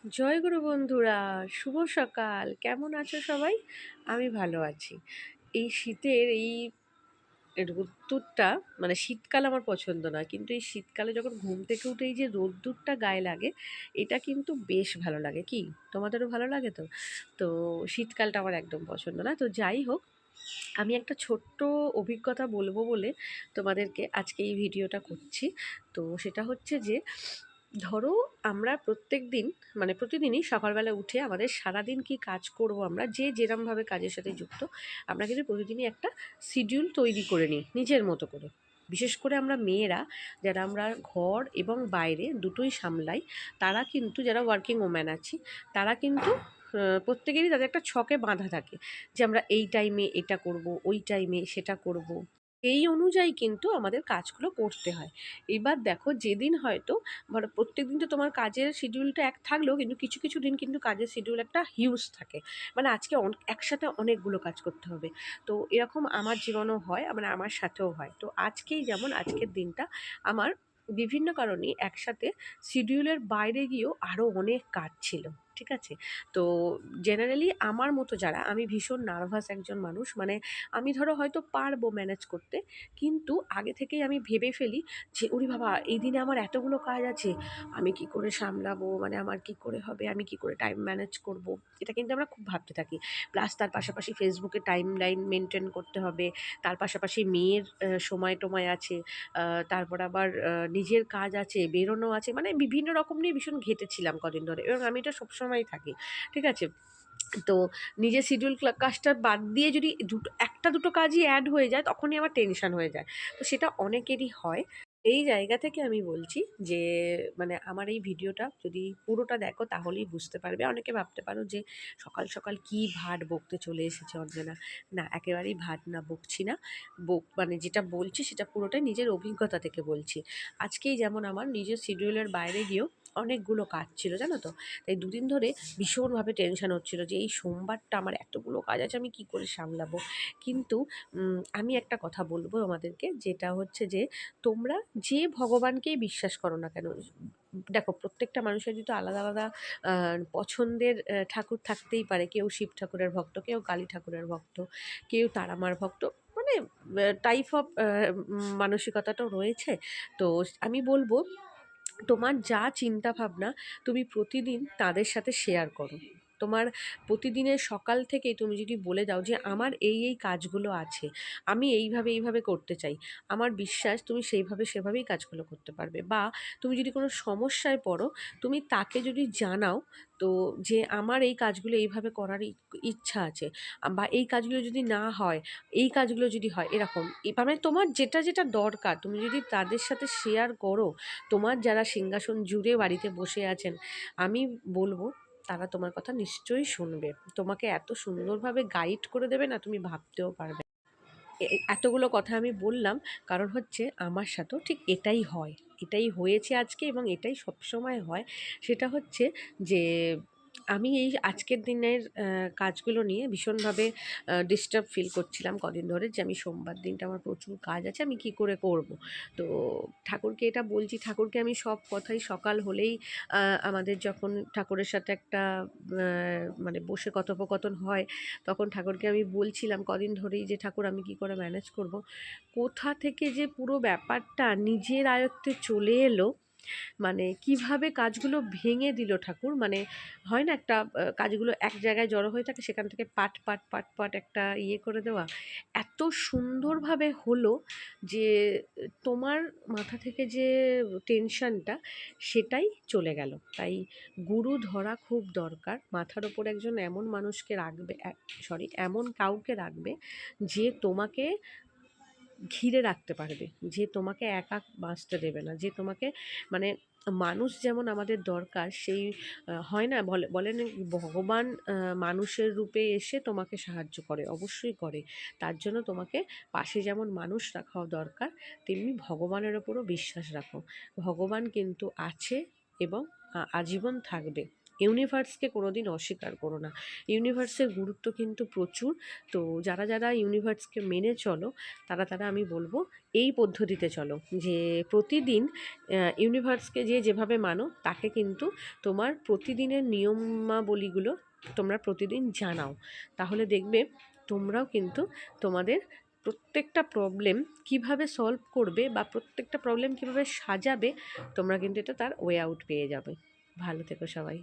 জয় গুরু বন্ধুরা, শুভ সকাল। কেমন আছো সবাই? আমি ভালো আছি। এই শীতের এই রোদ্দুরটা, মানে শীতকাল আমার পছন্দ না, কিন্তু এই শীতকালে যখন ঘুম থেকে উঠে এই যে রোদ্দুরটা গায়ে লাগে, এটা কিন্তু বেশ ভালো লাগে। কি তোমাদেরও ভালো লাগে? তো তো শীতকালটা আমার একদম পছন্দ না। তো যাই হোক, আমি একটা ছোট্ট অভিজ্ঞতা বলবো বলে তোমাদেরকে আজকে এই ভিডিওটা করছি। তো সেটা হচ্ছে যে, ধরো আমরা প্রত্যেক দিন, মানে প্রতিদিনই সকালবেলা উঠে আমাদের সারাদিন কি কাজ করব, আমরা যে যেরমভাবে কাজের সাথে যুক্ত, আমরা কিন্তু প্রতিদিনই একটা শিডিউল তৈরি করে নিই নিজের মতো করে। বিশেষ করে আমরা মেয়েরা, যারা আমরা ঘর এবং বাইরে দুটোই সামলাই, তারা কিন্তু, যারা ওয়ার্কিং ওম্যান আছি, তারা কিন্তু প্রত্যেকেরই তাদের একটা ছকে বাঁধা থাকে যে আমরা এই টাইমে এটা করব, ওই টাইমে সেটা করব। এই অনুযায়ী কিন্তু আমাদের কাজগুলো করতে হয়। এবার দেখো, যেদিন হয়তো, ধরো প্রত্যেক দিন তো তোমার কাজের শিডিউলটা এক থাকলেও কিন্তু কিছু কিছু দিন কিন্তু কাজের শিডিউল একটা হিউজ থাকে। মানে আজকে একসাথে অনেকগুলো কাজ করতে হবে। তো এরকম আমার জীবনেও হয়, মানে আমার সাথেও হয়। তো আজকেই যেমন আজকের দিনটা আমার বিভিন্ন কারণেই একসাথে শিডিউলের বাইরে গিয়েও আরও অনেক কাজ ছিল। ঠিক আছে? তো জেনারেলি আমার মতো যারা, আমি ভীষণ নার্ভাস একজন মানুষ। মানে আমি ধরো হয়তো পারবো ম্যানেজ করতে, কিন্তু আগে থেকেই আমি ভেবে ফেলি যে ওরে বাবা, এই দিনে আমার এতগুলো কাজ আছে, আমি কি করে সামলাবো, মানে আমার কি করে হবে, আমি কি করে টাইম ম্যানেজ করব। এটা কিন্তু আমরা খুব ভাবতে থাকি। প্লাস তার পাশাপাশি ফেসবুকে টাইম লাইন মেনটেন করতে হবে, তার পাশাপাশি মেয়ের সময় টময় আছে, তারপর আবার নিজের কাজ আছে, বেরোনো আছে, মানে বিভিন্ন রকম নিয়ে ভীষণ ঘেঁটেছিলাম কদিন ধরে, এবং আমি এটা সবসময়ই থাকি। ঠিক আছে? তো নিজের শিডিউল কাজটা বাদ দিয়ে যদি একটা দুটো কাজই অ্যাড হয়ে যায়, তখনই আমার টেনশন হয়ে যায়। তো সেটা অনেকেরই হয়। এই জায়গা থেকে আমি বলছি যে, মানে আমার এই ভিডিওটা যদি পুরোটা দেখো তাহলেই বুঝতে পারবে। অনেকে ভাবতে পারো যে সকাল সকাল কি ভাট বকতে চলে এসেছে অঞ্জনা। না, একেবারেই ভাট না, বকছি না। মানে যেটা বলছি সেটা পুরোটাই নিজের অভিজ্ঞতা থেকে বলছি। আজকেই যেমন আমার নিজের শিডিউলের বাইরে গিয়েও অনেকগুলো কাজ ছিল, জানো তো। তাই দুদিন ধরে ভীষণভাবে টেনশন হচ্ছিল যে এই সোমবারটা আমার এতগুলো কাজ আছে, আমি কি করে সামলাবো। কিন্তু আমি একটা কথা বলবো আমাদেরকে, যেটা হচ্ছে যে, তোমরা যে ভগবানকেই বিশ্বাস করো না কেন, দেখো প্রত্যেকটা মানুষের কিন্তু আলাদা আলাদা পছন্দের ঠাকুর থাকতেই পারে। কেউ শিব ঠাকুরের ভক্ত, কেউ কালী ঠাকুরের ভক্ত, কেউ তারামার ভক্ত, মানে টাইপ অফ মানসিকতাটাও রয়েছে। তো আমি বলবো, তোমার যা চিন্তা ভাবনা তুমি প্রতিদিন তাদের সাথে শেয়ার করো। তোমার প্রতিদিনের সকাল থেকেই তুমি যদি বলে দাও যে আমার এই এই কাজগুলো আছে, আমি এইভাবে এইভাবে করতে চাই, আমার বিশ্বাস তুমি সেইভাবে সেভাবেই কাজগুলো করতে পারবে। বা তুমি যদি কোনো সমস্যায় পড়ো, তুমি তাকে যদি জানাও, তো যে আমার এই কাজগুলো এইভাবে করার ইচ্ছা আছে, বা এই কাজগুলো যদি না হয়, এই কাজগুলো যদি হয়, এরকম মানে তোমার যেটা যেটা দরকার তুমি যদি তাদের সাথে শেয়ার করো, তোমার যারা সিংহাসন জুড়ে বাড়িতে বসে আছেন, আমি বলবো তারা তোমার কথা নিশ্চয়ই শুনবে। তোমাকে এত সুন্দরভাবে গাইড করে দেবে না, তুমি ভাবতেও পারবে। এতগুলো কথা আমি বললাম কারণ হচ্ছে আমার সাথেও ঠিক এটাই হয়, এটাই হয়েছে আজকে, এবং এটাই সবসময় হয়। সেটা হচ্ছে যে, আমি এই আজকের দিনের কাজগুলো নিয়ে ভীষণভাবে ডিস্টার্ব ফিল করছিলাম কদিন ধরে, যে আমি সোমবার দিনটা আমার প্রচুর কাজ আছে, আমি কি করে করব। তো ঠাকুরকে এটা বলছি, ঠাকুরকে আমি সব কথাই সকাল হলেই, আমাদের যখন ঠাকুরের সাথে একটা মানে বসে কথোপকথন হয়, তখন ঠাকুরকে আমি বলছিলাম কদিন ধরেই যে ঠাকুর আমি কি করে ম্যানেজ করব। কোথা থেকে যে পুরো ব্যাপারটা নিজের আয়ত্তে চলে এলো, মানে কিভাবে কাজগুলো ভেঙে দিল ঠাকুর। মানে হয় না, একটা কাজগুলো এক জায়গায় জড়ো হয়ে থাকে, সেখান থেকে পাট পাট পাট পাট একটা ইয়ে করে দেওয়া, এত সুন্দরভাবে হলো যে তোমার মাথা থেকে যে টেনশনটা, সেটাই চলে গেল। তাই গুরু ধরা খুব দরকার। মাথার ওপর একজন এমন মানুষকে রাখবে, এমন কাউকে রাখবে যে তোমাকে ঘিরে রাখতে পারবে, যে তোমাকে একা বাঁচতে দেবে না, যে তোমাকে, মানে মানুষ যেমন আমাদের দরকার, সেই হয় না, বলেন ভগবান মানুষের রূপে এসে তোমাকে সাহায্য করে, অবশ্যই করে। তার জন্য তোমাকে পাশে যেমন মানুষ রাখা দরকার, তেমনি ভগবানের ওপরও বিশ্বাস রাখো। ভগবান কিন্তু আছে এবং আজীবন থাকবে। ইউনিভার্সকে কোনোদিন অস্বীকার করো না। ইউনিভার্সের গুরুত্ব কিন্তু প্রচুর। তো যারা যারা ইউনিভার্সকে মেনে চলো, তারা আমি বলবো এই পদ্ধতিতে চলো, যে প্রতিদিন ইউনিভার্সকে যে যেভাবে মানো তাকে কিন্তু তোমার প্রতিদিনের নিয়মাবলীগুলো তোমরা প্রতিদিন জানাও। তাহলে দেখবে তোমরাও কিন্তু তোমাদের প্রত্যেকটা প্রবলেম কিভাবে সলভ করবে বা প্রত্যেকটা প্রবলেম কিভাবে সাজাবে, তোমরা কিন্তু এটা তার ওয়ে আউট পেয়ে যাবে। ভালো থেকো সবাই।